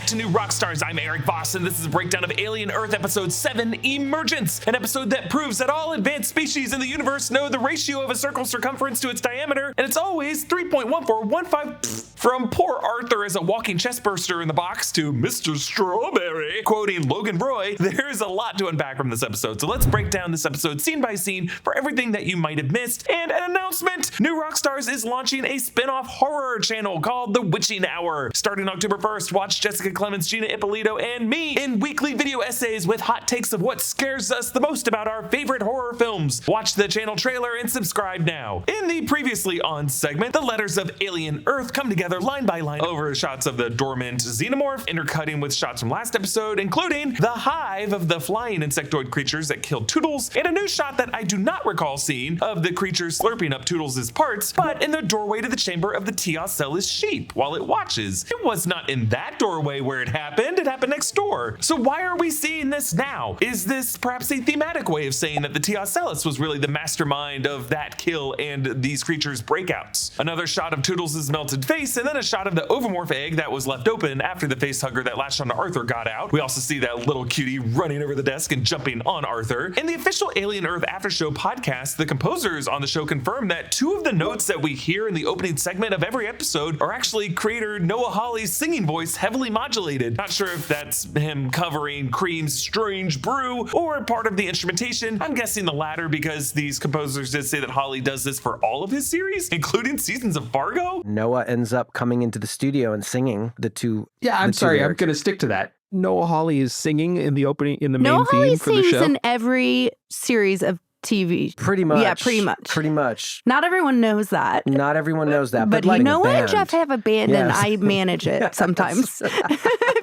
back to New Rockstars. I'm Erik Voss, and this is a breakdown of Alien Earth Episode 7, Emergence, an episode that proves that all advanced species in the universe know the ratio of a circle's circumference to its diameter, and it's always 3.1415. From poor Arthur as a walking chestburster in the box to Mr. Strawberry quoting Logan Roy, there's a lot to unpack from this episode, so let's break down this episode scene by scene for everything that you might have missed. And an announcement! New Rockstars is launching a spin-off horror channel called The Witching Hour. Starting October 1st, watch Jessica, Clemons, Gina, Ippolito, and me in weekly video essays with hot takes of what scares us the most about our favorite horror films. Watch the channel trailer and subscribe now. In the previously on segment, the letters of Alien Earth come together line by line over shots of the dormant xenomorph, intercutting with shots from last episode, including the hive of the flying insectoid creatures that killed Toodles, and a new shot that I do not recall seeing of the creatures slurping up Toodles' parts, but in the doorway to the chamber of the Teocellus sheep while it watches. It was not in that doorway where it happened next door. So why are we seeing this now? Is this perhaps a thematic way of saying that the Teocellus was really the mastermind of that kill and these creatures' breakouts? Another shot of Toodles' melted face, and then a shot of the ovomorph egg that was left open after the facehugger that latched onto Arthur got out. We also see that little cutie running over the desk and jumping on Arthur. In the official Alien Earth After Show podcast, the composers on the show confirmed that two of the notes that we hear in the opening segment of every episode are actually creator Noah Hawley's singing voice heavily modulated. Not sure if that's him covering Cream's Strange Brew or part of the instrumentation. I'm guessing the latter because these composers did say that Hawley does this for all of his series, including seasons of Fargo. Noah ends up coming into the studio and singing the two. Yeah, I'm sorry, I'm going to stick to that. Noah Hawley is singing in the opening, in the main theme for the show. Noah Hawley sings in every series of TV. Pretty much. Yeah, pretty much. Pretty much. Not everyone knows that. Not everyone knows that. But like Noah and Jeff have a band, yes. and I manage it sometimes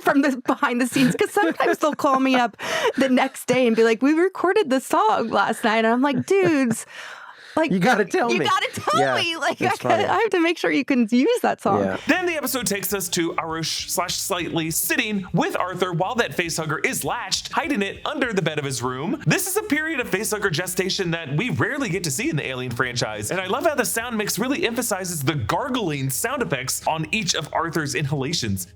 from the behind the scenes. Because sometimes they'll call me up the next day and be like, "We recorded the song last night," and I'm like, "Dudes." Like, you gotta tell me. You gotta tell me. Like, I have to make sure you can use that song. Yeah. Then the episode takes us to Arush/Slightly sitting with Arthur while that facehugger is latched, hiding it under the bed of his room. This is a period of facehugger gestation that we rarely get to see in the Alien franchise, and I love how the sound mix really emphasizes the gargling sound effects on each of Arthur's inhalations.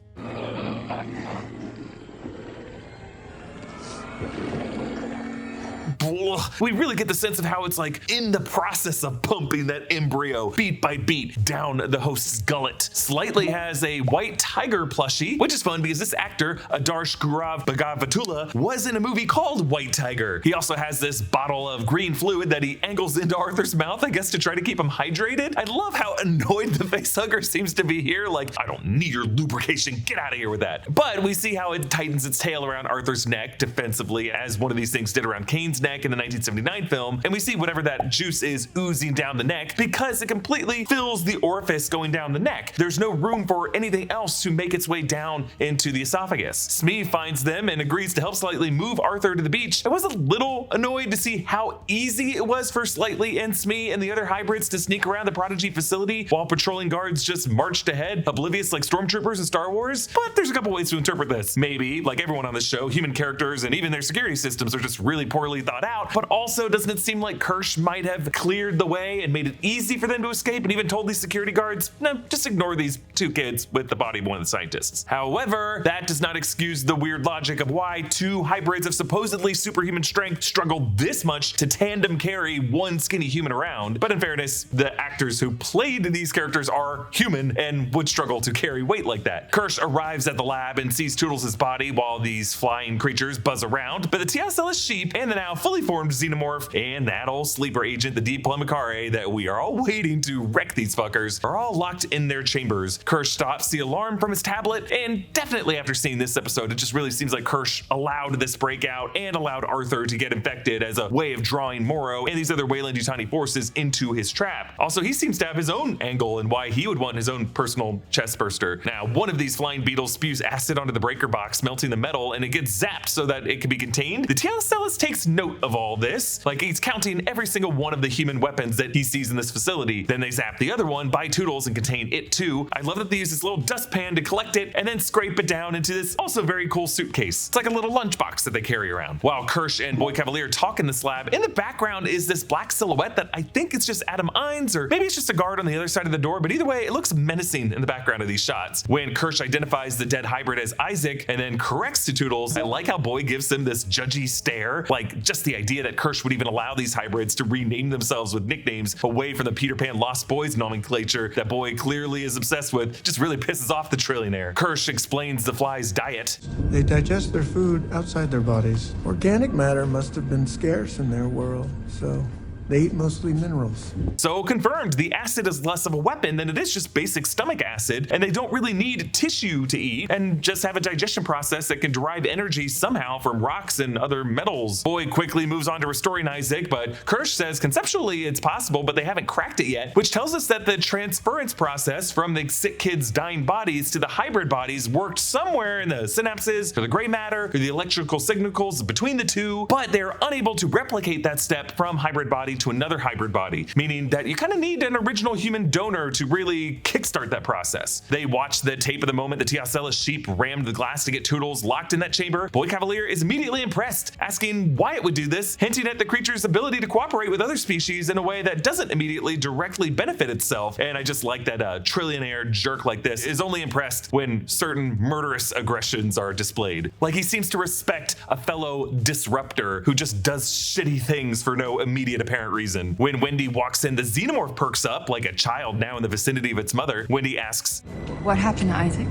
We really get the sense of how it's like in the process of pumping that embryo beat by beat down the host's gullet. Slightly has a white tiger plushie, which is fun because this actor, Adarsh Gaurav Bhagavatula, was in a movie called White Tiger. He also has this bottle of green fluid that he angles into Arthur's mouth, I guess to try to keep him hydrated. I love how annoyed the facehugger seems to be here, like, I don't need your lubrication, get out of here with that. But we see how it tightens its tail around Arthur's neck defensively, as one of these things did around Kane's neck in the 1979 film, and we see whatever that juice is oozing down the neck because it completely fills the orifice going down the neck. There's no room for anything else to make its way down into the esophagus. Smee finds them and agrees to help Slightly move Arthur to the beach. I was a little annoyed to see how easy it was for Slightly and Smee and the other hybrids to sneak around the Prodigy facility while patrolling guards just marched ahead, oblivious like stormtroopers in Star Wars. But there's a couple ways to interpret this. Maybe, like everyone on this show, human characters and even their security systems are just really poorly thought out, but also doesn't it seem like Kirsch might have cleared the way and made it easy for them to escape and even told these security guards, no, just ignore these two kids with the body of one of the scientists. However, that does not excuse the weird logic of why two hybrids of supposedly superhuman strength struggled this much to tandem carry one skinny human around. But in fairness, the actors who played these characters are human and would struggle to carry weight like that. Kirsch arrives at the lab and sees Toodles' body while these flying creatures buzz around, but the Teocellus sheep and the now fully formed xenomorph and that old sleeper agent, the Deep Plumacare, that we are all waiting to wreck these fuckers, are all locked in their chambers. Kirsch stops the alarm from his tablet, and definitely after seeing this episode, it just really seems like Kirsch allowed this breakout and allowed Arthur to get infected as a way of drawing Morrow and these other Weyland Yutani forces into his trap. Also, he seems to have his own angle and why he would want his own personal chestburster. Now, one of these flying beetles spews acid onto the breaker box, melting the metal, and it gets zapped so that it can be contained. The Teocellus takes note of all this. Like, he's counting every single one of the human weapons that he sees in this facility. Then they zap the other one by Toodles and contain it too. I love that they use this little dustpan to collect it and then scrape it down into this also very cool suitcase. It's like a little lunchbox that they carry around. While Kirsch and Boy Cavalier talk in this lab, in the background is this black silhouette that I think it's just Adam Ines, or maybe it's just a guard on the other side of the door, but either way, it looks menacing in the background of these shots. When Kirsch identifies the dead hybrid as Isaac and then corrects to Toodles, I like how Boy gives him this judgy stare. Like, just the idea that Kirsch would even allow these hybrids to rename themselves with nicknames away from the Peter Pan Lost Boys nomenclature that Boy clearly is obsessed with just really pisses off the trillionaire. Kirsch explains the fly's diet. They digest their food outside their bodies. Organic matter must have been scarce in their world, so they eat mostly minerals. So confirmed, the acid is less of a weapon than it is just basic stomach acid, and they don't really need tissue to eat and just have a digestion process that can derive energy somehow from rocks and other metals. Boy quickly moves on to restoring Isaac, but Kirsch says conceptually it's possible, but they haven't cracked it yet, which tells us that the transference process from the sick kids' dying bodies to the hybrid bodies worked somewhere in the synapses or the gray matter or the electrical signals between the two, but they're unable to replicate that step from hybrid body to another hybrid body, meaning that you kind of need an original human donor to really kickstart that process. They watch the tape of the moment the Tiacella's sheep rammed the glass to get Toodles locked in that chamber. Boy Cavalier is immediately impressed, asking why it would do this, hinting at the creature's ability to cooperate with other species in a way that doesn't immediately directly benefit itself. And I just like that a trillionaire jerk like this is only impressed when certain murderous aggressions are displayed. Like, he seems to respect a fellow disruptor who just does shitty things for no immediate apparent reason. When Wendy walks in, the xenomorph perks up like a child now in the vicinity of its mother. Wendy asks, "What happened to Isaac?"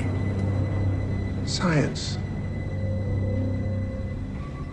Science.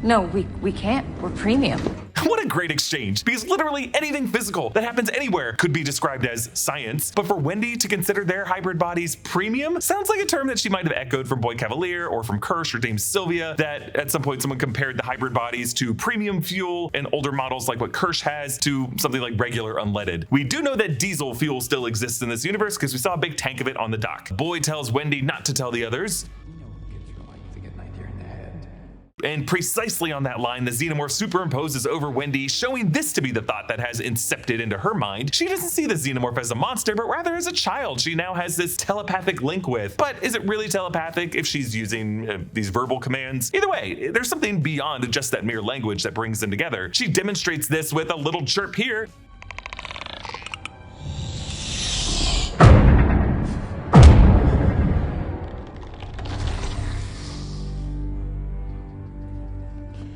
No, we can't. We're premium. What a great exchange, because literally anything physical that happens anywhere could be described as science, but for Wendy to consider their hybrid bodies premium sounds like a term that she might have echoed from Boy Cavalier or from Kirsch or Dame Sylvia, that at some point someone compared the hybrid bodies to premium fuel and older models like what Kirsch has to something like regular unleaded. We do know that diesel fuel still exists in this universe because we saw a big tank of it on the dock. Boy tells Wendy not to tell the others. And precisely on that line, the xenomorph superimposes over Wendy, showing this to be the thought that has incepted into her mind. She doesn't see the xenomorph as a monster, but rather as a child she now has this telepathic link with. But is it really telepathic if she's using these verbal commands? Either way, there's something beyond just that mere language that brings them together. She demonstrates this with a little chirp here.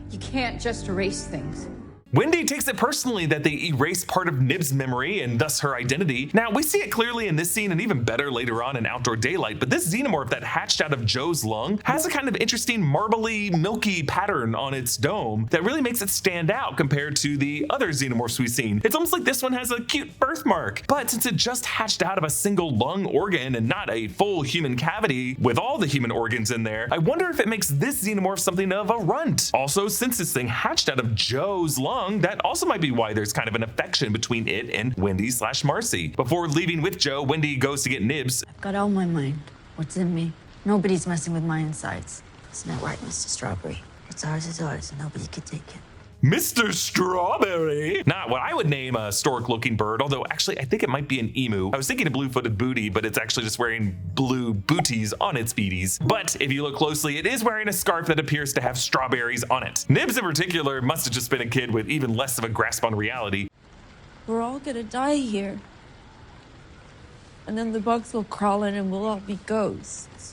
You can't just erase things. Wendy takes it personally that they erase part of Nib's memory and thus her identity. Now, we see it clearly in this scene and even better later on in Outdoor Daylight, but this xenomorph that hatched out of Joe's lung has a kind of interesting marbly, milky pattern on its dome that really makes it stand out compared to the other xenomorphs we've seen. It's almost like this one has a cute birthmark, but since it just hatched out of a single lung organ and not a full human cavity with all the human organs in there, I wonder if it makes this xenomorph something of a runt. Also, since this thing hatched out of Joe's lung, that also might be why there's kind of an affection between it and Wendy/Marcy. Before leaving with Joe, Wendy goes to get Nibs. I've got all my mind, what's in me. Nobody's messing with my insides. Isn't that right, Mr. Strawberry? What's ours is ours, and nobody can take it. Mr. Strawberry. Not what I would name a stork-looking bird, although actually I think it might be an emu. I was thinking a blue-footed booty, but it's actually just wearing blue booties on its beaties. But if you look closely, it is wearing a scarf that appears to have strawberries on it. Nibs in particular must have just been a kid with even less of a grasp on reality. We're all gonna die here. And then the bugs will crawl in and we'll all be ghosts.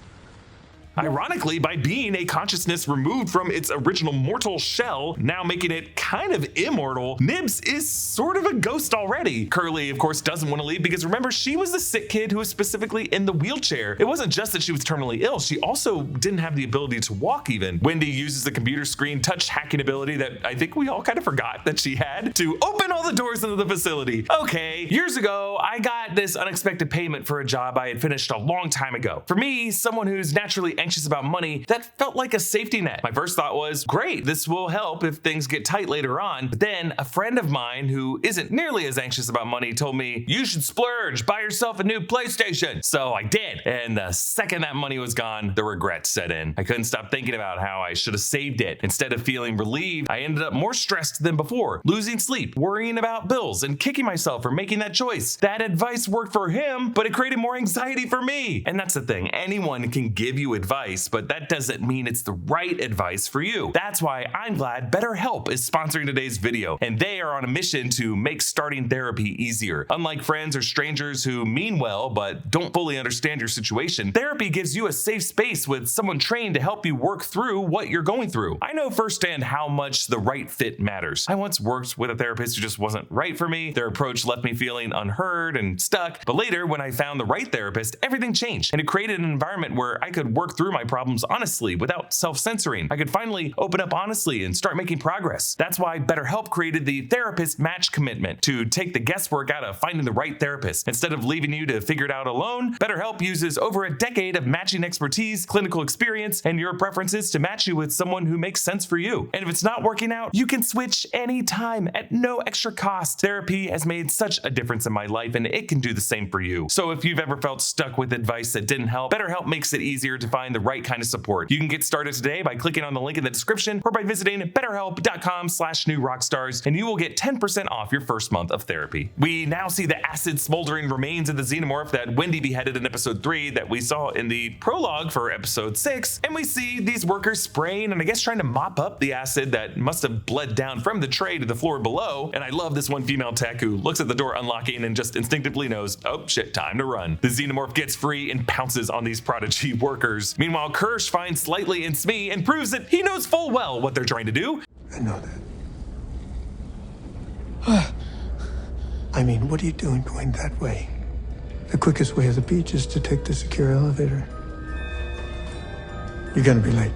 Ironically, by being a consciousness removed from its original mortal shell, now making it kind of immortal, Nibs is sort of a ghost already. Curly, of course, doesn't want to leave because remember, she was the sick kid who was specifically in the wheelchair. It wasn't just that she was terminally ill, she also didn't have the ability to walk even. Wendy uses the computer screen touch hacking ability that I think we all kind of forgot that she had to open all the doors into the facility. Okay, years ago, I got this unexpected payment for a job I had finished a long time ago. For me, someone who's naturally anxious about money, that felt like a safety net. My first thought was, great, this will help if things get tight later on. But then a friend of mine who isn't nearly as anxious about money told me, you should splurge, buy yourself a new PlayStation. So I did. And the second that money was gone, the regret set in. I couldn't stop thinking about how I should have saved it. Instead of feeling relieved, I ended up more stressed than before, losing sleep, worrying about bills, and kicking myself for making that choice. That advice worked for him, but it created more anxiety for me. And that's the thing. Anyone can give you advice, but that doesn't mean it's the right advice for you. That's why I'm glad BetterHelp is sponsoring today's video, and they are on a mission to make starting therapy easier. Unlike friends or strangers who mean well but don't fully understand your situation, therapy gives you a safe space with someone trained to help you work through what you're going through. I know firsthand how much the right fit matters. I once worked with a therapist who just wasn't right for me. Their approach left me feeling unheard and stuck, but later when I found the right therapist, everything changed, and it created an environment where I could work through my problems honestly without self-censoring. I could finally open up honestly and start making progress. That's why BetterHelp created the Therapist Match Commitment to take the guesswork out of finding the right therapist. Instead of leaving you to figure it out alone, BetterHelp uses over a decade of matching expertise, clinical experience, and your preferences to match you with someone who makes sense for you. And if it's not working out, you can switch anytime at no extra cost. Therapy has made such a difference in my life, and it can do the same for you. So if you've ever felt stuck with advice that didn't help, BetterHelp makes it easier to find the right kind of support. You can get started today by clicking on the link in the description or by visiting betterhelp.com/newrockstars, and you will get 10% off your first month of therapy. We now see the acid smoldering remains of the xenomorph that Wendy beheaded in episode 3 that we saw in the prologue for episode 6, and we see these workers spraying and I guess trying to mop up the acid that must have bled down from the tray to the floor below. And I love this one female tech who looks at the door unlocking and just instinctively knows, oh shit, time to run. The xenomorph gets free and pounces on these Prodigy workers. Meanwhile, Kirsch finds Slightly and Smee and proves that he knows full well what they're trying to do. I know that. I mean, what are you doing going that way? The quickest way to the beach is to take the secure elevator. You're gonna be late.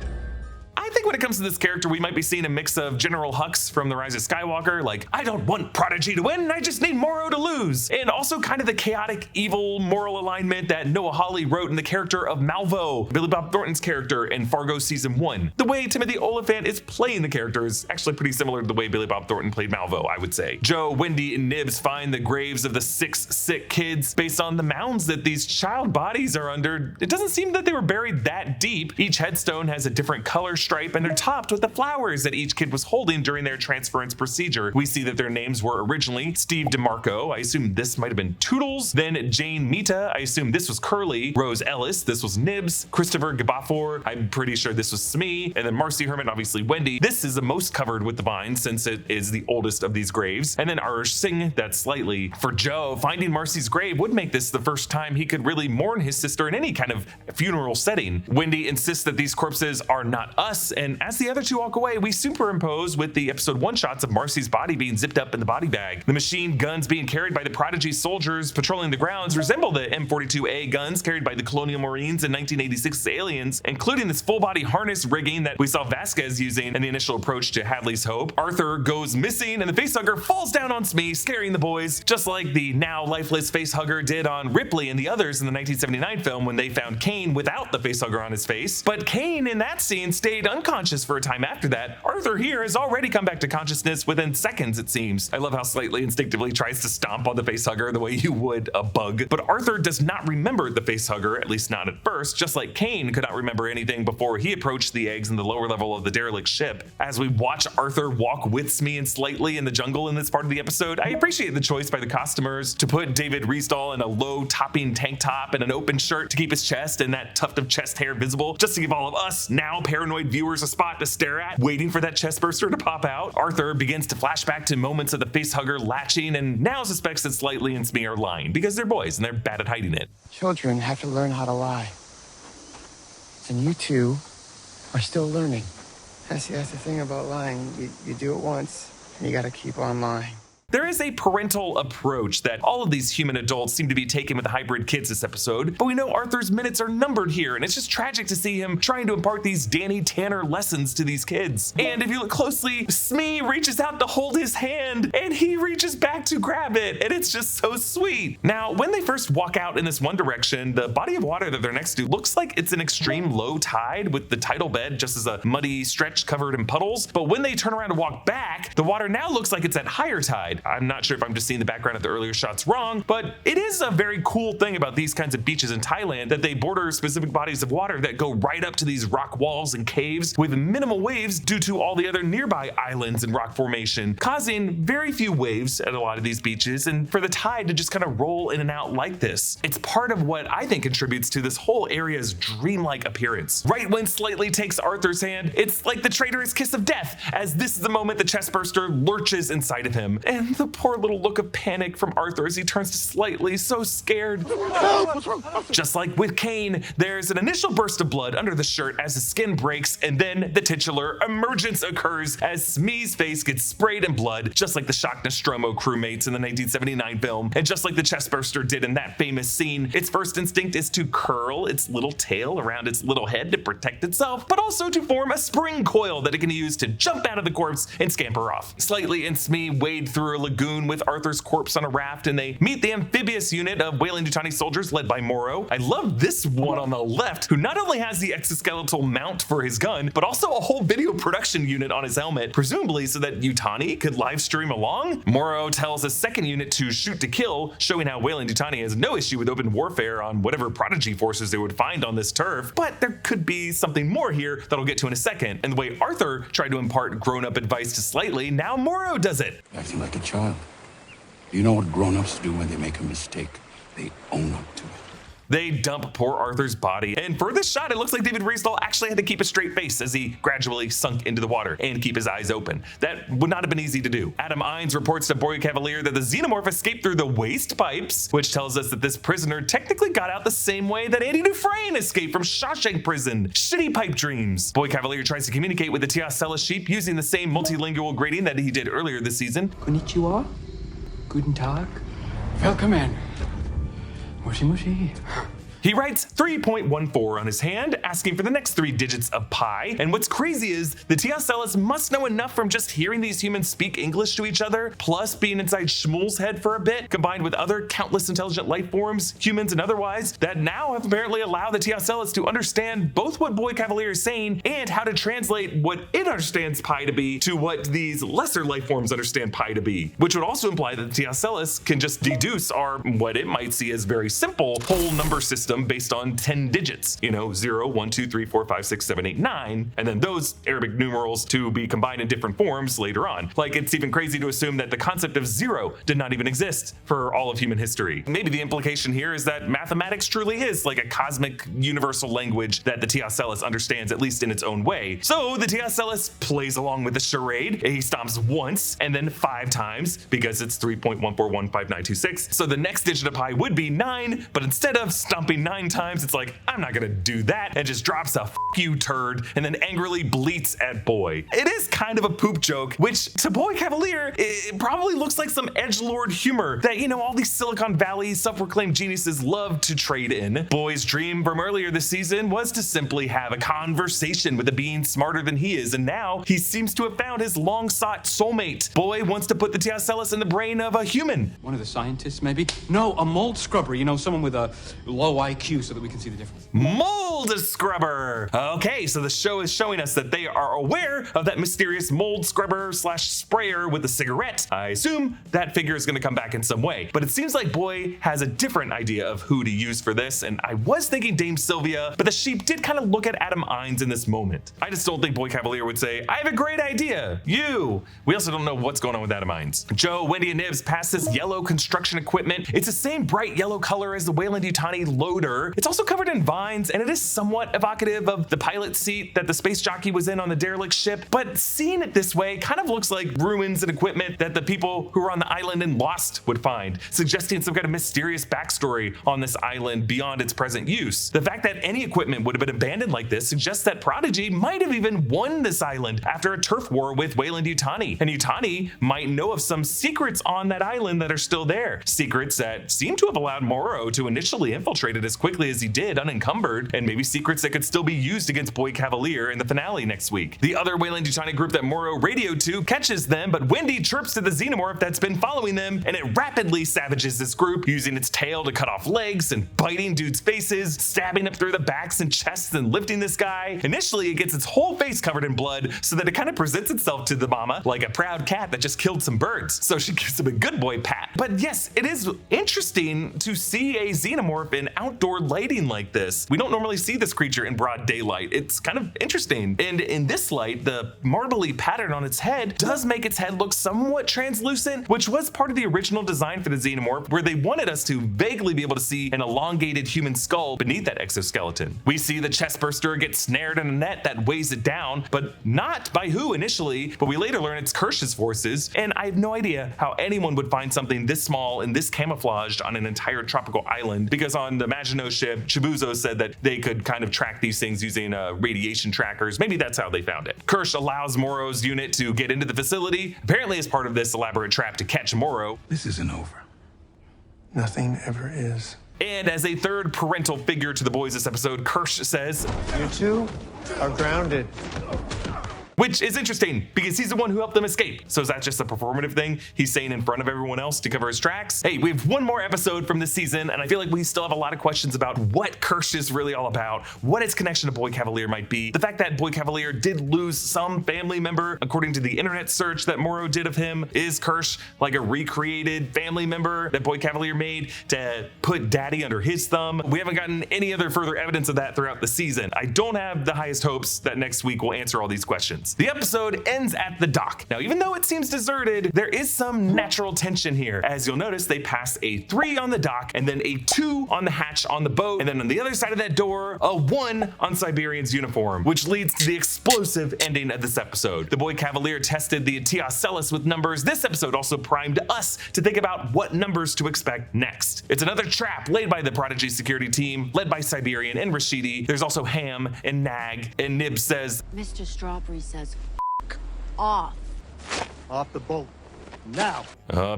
I think when it comes to this character, we might be seeing a mix of General Hux from The Rise of Skywalker, like, I don't want Prodigy to win, I just need Morrow to lose. And also kind of the chaotic, evil, moral alignment that Noah Hawley wrote in the character of Malvo, Billy Bob Thornton's character in Fargo Season 1. The way Timothy Oliphant is playing the character is actually pretty similar to the way Billy Bob Thornton played Malvo, I would say. Joe, Wendy, and Nibs find the graves of the 6 sick kids based on the mounds that these child bodies are under. It doesn't seem that they were buried that deep. Each headstone has a different color stripe, and they're topped with the flowers that each kid was holding during their transference procedure. We see that their names were originally Steve DeMarco, I assume this might have been Toodles, then Jane Mita, I assume this was Curly, Rose Ellis, this was Nibs, Christopher Gabafor, I'm pretty sure this was Smee, and then Marcy Herman, obviously Wendy. This is the most covered with the vines since it is the oldest of these graves. And then Irish Singh, that's Slightly. For Joe, finding Marcy's grave would make this the first time he could really mourn his sister in any kind of funeral setting. Wendy insists that these corpses are not us, and as the other two walk away, we superimpose with the episode 1 shots of Marcy's body being zipped up in the body bag. The machine guns being carried by the Prodigy soldiers patrolling the grounds resemble the M42A guns carried by the Colonial Marines in 1986's Aliens, including this full body harness rigging that we saw Vasquez using in the initial approach to Hadley's Hope. Arthur goes missing and the facehugger falls down on Smee, scaring the boys, just like the now lifeless facehugger did on Ripley and the others in the 1979 film when they found Kane without the facehugger on his face. But Kane in that scene stayed unconscious for a time after that. Arthur here has already come back to consciousness within seconds, it seems. I love how Slightly instinctively tries to stomp on the facehugger the way you would a bug. But Arthur does not remember the facehugger, at least not at first, just like Kane could not remember anything before he approached the eggs in the lower level of the derelict ship. As we watch Arthur walk with Smee and Slightly in the jungle in this part of the episode, I appreciate the choice by the costumers to put David Riesdahl in a low topping tank top and an open shirt to keep his chest and that tuft of chest hair visible, just to give all of us now paranoid viewers a spot to stare at, waiting for that chestburster to pop out. Arthur begins to flash back to moments of the facehugger latching and now suspects that Slightly and Smee are lying because they're boys and they're bad at hiding it. Children have to learn how to lie. And you two are still learning. That's the thing about lying. You do it once and you gotta keep on lying. There is a parental approach that all of these human adults seem to be taking with the hybrid kids this episode, but we know Arthur's minutes are numbered here, and it's just tragic to see him trying to impart these Danny Tanner lessons to these kids. And if you look closely, Smee reaches out to hold his hand, and he reaches back to grab it, and it's just so sweet. Now, when they first walk out in this one direction, the body of water that they're next to looks like it's an extreme low tide, with the tidal bed just as a muddy stretch covered in puddles. But when they turn around to walk back, the water now looks like it's at higher tide. I'm not sure if I'm just seeing the background of the earlier shots wrong, but it is a very cool thing about these kinds of beaches in Thailand that they border specific bodies of water that go right up to these rock walls and caves with minimal waves due to all the other nearby islands and rock formation, causing very few waves at a lot of these beaches, and for the tide to just kind of roll in and out like this. It's part of what I think contributes to this whole area's dreamlike appearance. Right when Slightly takes Arthur's hand, it's like the traitorous kiss of death, as this is the moment the chestburster lurches inside of him, and the poor little look of panic from Arthur as he turns to Slightly, so scared. Just like with Kane, there's an initial burst of blood under the shirt as the skin breaks, and then the titular emergence occurs as Smee's face gets sprayed in blood, just like the Shock Nostromo crewmates in the 1979 film, and just like the chestburster did in that famous scene. Its first instinct is to curl its little tail around its little head to protect itself, but also to form a spring coil that it can use to jump out of the corpse and scamper off. Slightly and Smee wade through a lagoon with Arthur's corpse on a raft, and they meet the amphibious unit of Weyland Yutani soldiers led by Morrow. I love this one on the left, who not only has the exoskeletal mount for his gun, but also a whole video production unit on his helmet, presumably so that Yutani could live stream along. Morrow tells a second unit to shoot to kill, showing how Weyland Yutani has no issue with open warfare on whatever Prodigy forces they would find on this turf. But there could be something more here that I'll get to in a second. And the way Arthur tried to impart grown-up advice to Slightly, now Morrow does it. Acting like a child. You know what grown-ups do when they make a mistake? They own up to it. They dump poor Arthur's body, and for this shot, it looks like David Riesdahl actually had to keep a straight face as he gradually sunk into the water and keep his eyes open. That would not have been easy to do. Adam Ines reports to Boy Cavalier that the xenomorph escaped through the waste pipes, which tells us that this prisoner technically got out the same way that Andy Dufresne escaped from Shawshank Prison. Shitty pipe dreams. Boy Cavalier tries to communicate with the Tiasella sheep using the same multilingual greeting that he did earlier this season. Konnichiwa. Guten Tag. Willkommen. Mushi mushi. He writes 3.14 on his hand, asking for the next 3 digits of pi. And what's crazy is the Tiasellus must know enough from just hearing these humans speak English to each other, plus being inside Shmuel's head for a bit, combined with other countless intelligent life forms, humans and otherwise, that now have apparently allowed the Tiasellus to understand both what Boy Cavalier is saying and how to translate what it understands pi to be to what these lesser life forms understand pi to be, which would also imply that the Tiasellus can just deduce our, what it might see as very simple, whole number system based on 10 digits, 0, 1, 2, 3, 4, 5, 6, 7, 8, 9, and then those Arabic numerals to be combined in different forms later on. Like, it's even crazy to assume that the concept of 0 did not even exist for all of human history. Maybe the implication here is that mathematics truly is like a cosmic universal language that the Tiasellus understands, at least in its own way. So the Tiasellus plays along with the charade. He stomps once and then 5 times because it's 3.141592.6. So the next digit of pi would be 9, but instead of stomping 9 times, it's like, I'm not gonna do that, and just drops a "F you turd" and then angrily bleats at Boy. It is kind of a poop joke, which to Boy Cavalier, it probably looks like some edgelord humor that, all these Silicon Valley self-proclaimed geniuses love to trade in. Boy's dream from earlier this season was to simply have a conversation with a being smarter than he is, and now he seems to have found his long-sought soulmate. Boy wants to put the Tiasellus in the brain of a human. One of the scientists, maybe? No, a mold scrubber. Someone with a low IQ so that we can see the difference. Mold scrubber! Okay, so the show is showing us that they are aware of that mysterious mold scrubber / sprayer with a cigarette. I assume that figure is going to come back in some way, but it seems like Boy has a different idea of who to use for this, and I was thinking Dame Sylvia, but the sheep did kind of look at Adam Ines in this moment. I just don't think Boy Cavalier would say, I have a great idea, you! We also don't know what's going on with Adam Ines. Joe, Wendy, and Nibs pass this yellow construction equipment. It's the same bright yellow color as the Weyland Yutani low odor. It's also covered in vines, and it is somewhat evocative of the pilot seat that the space jockey was in on the derelict ship, but seeing it this way kind of looks like ruins and equipment that the people who were on the island in Lost would find, suggesting some kind of mysterious backstory on this island beyond its present use. The fact that any equipment would have been abandoned like this suggests that Prodigy might have even won this island after a turf war with Weyland Yutani, and Yutani might know of some secrets on that island that are still there. Secrets that seem to have allowed Morrow to initially infiltrate it as quickly as he did, unencumbered, and maybe secrets that could still be used against Boy Cavalier in the finale next week. The other Weyland Yutani group that Morrow radioed to catches them, but Wendy chirps to the xenomorph that's been following them, and it rapidly savages this group, using its tail to cut off legs and biting dudes' faces, stabbing up through the backs and chests and lifting this guy. Initially, it gets its whole face covered in blood so that it kind of presents itself to the mama like a proud cat that just killed some birds. So she gives him a good boy pat. But yes, it is interesting to see a xenomorph in outdoor lighting like this. We don't normally see this creature in broad daylight. It's kind of interesting. And in this light, the marbly pattern on its head does make its head look somewhat translucent, which was part of the original design for the xenomorph, where they wanted us to vaguely be able to see an elongated human skull beneath that exoskeleton. We see the chestburster get snared in a net that weighs it down, but not by who initially, but we later learn it's Kirsch's forces, and I have no idea how anyone would find something this small and this camouflaged on an entire tropical island, because on the Maginot ship, Chibouzo said that they could kind of track these things using radiation trackers. Maybe that's how they found it. Kirsch allows Morrow's unit to get into the facility, apparently as part of this elaborate trap to catch Morrow. This isn't over. Nothing ever is. And as a third parental figure to the boys this episode, Kirsch says, You two are grounded. which is interesting because he's the one who helped them escape. So is that just a performative thing he's saying in front of everyone else to cover his tracks? Hey, we have one more episode from this season, and I feel like we still have a lot of questions about what Kirsch is really all about, what his connection to Boy Cavalier might be. The fact that Boy Cavalier did lose some family member, according to the internet search that Morrow did of him. Is Kirsch like a recreated family member that Boy Cavalier made to put daddy under his thumb? We haven't gotten any other further evidence of that throughout the season. I don't have the highest hopes that next week will answer all these questions. The episode ends at the dock. Now, even though it seems deserted, there is some natural tension here. As you'll notice, they pass a 3 on the dock and then a 2 on the hatch on the boat, and then on the other side of that door, a 1 on Siberian's uniform, which leads to the explosive ending of this episode. The Boy Cavalier tested the Teocellus with numbers. This episode also primed us to think about what numbers to expect next. It's another trap laid by the Prodigy security team, led by Siberian and Rashidi. There's also Ham and Nag, and Nib says, Mr. Strawberry says, F off. Off the boat. Now.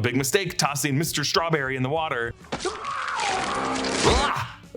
Big mistake tossing Mr. Strawberry in the water.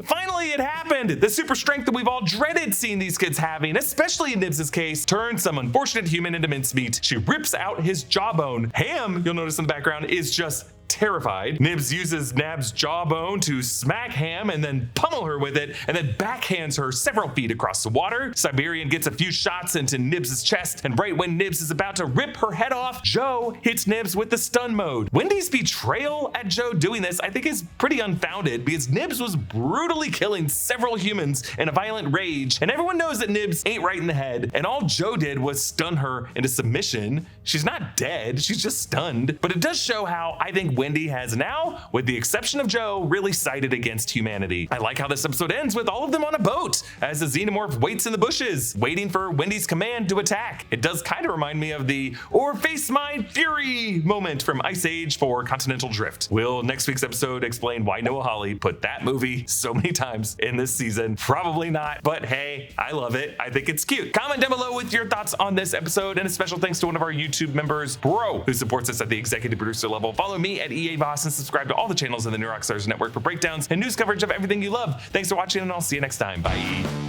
Finally, it happened! The super strength that we've all dreaded seeing these kids having, especially in Nibs' case, turns some unfortunate human into mincemeat. She rips out his jawbone. Ham, you'll notice in the background, is just terrified. Nibs uses Nab's jawbone to smack Ham and then pummel her with it, and then backhands her several feet across the water. Siberian gets a few shots into Nibs' chest, and right when Nibs is about to rip her head off, Joe hits Nibs with the stun mode. Wendy's betrayal at Joe doing this, I think, is pretty unfounded because Nibs was brutally killing several humans in a violent rage, and everyone knows that Nibs ain't right in the head, and all Joe did was stun her into submission. She's not dead, she's just stunned, but it does show how I think Wendy has now, with the exception of Joe, really sided against humanity. I like how this episode ends with all of them on a boat as the xenomorph waits in the bushes, waiting for Wendy's command to attack. It does kind of remind me of the "or face my fury" moment from Ice Age for Continental Drift. Will next week's episode explain why Noah Hawley put that movie so many times in this season? Probably not, but hey, I love it. I think it's cute. Comment down below with your thoughts on this episode, and a special thanks to one of our YouTube members, Bro, who supports us at the executive producer level. Follow me at EA Voss and subscribe to all the channels in the New Rockstars network for breakdowns and news coverage of everything you love. Thanks for watching, and I'll see you next time. Bye.